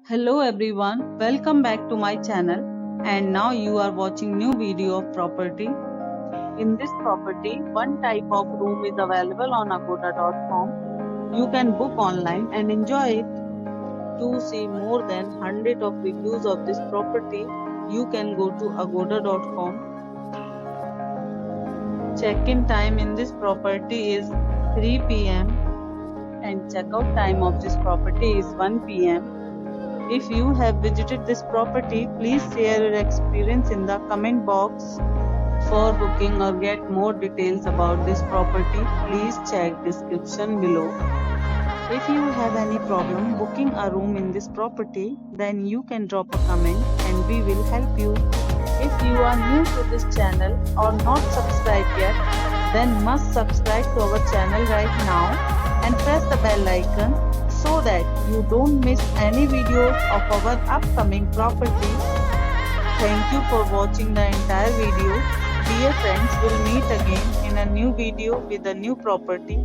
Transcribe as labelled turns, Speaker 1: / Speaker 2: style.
Speaker 1: Hello everyone, welcome back to my channel, and now you are watching new video of property. In this property, one type of room is available on agoda.com. You can book online and enjoy it. To see more than 100 of reviews of this property, you can go to agoda.com. Check-in time in this property is 3 p.m. and check-out time of this property is 1 p.m. If you have visited this property, please share your experience in the comment box. For booking or get more details about this property, please check description below. If you have any problem booking a room in this property, then you can drop a comment and we will help you. If you are new to this channel or not subscribed yet, then must subscribe to our channel right now and press the bell icon so that you don't miss any videos of our upcoming property. Thank you for watching the entire video. Dear friends, we'll meet again in a new video with a new property.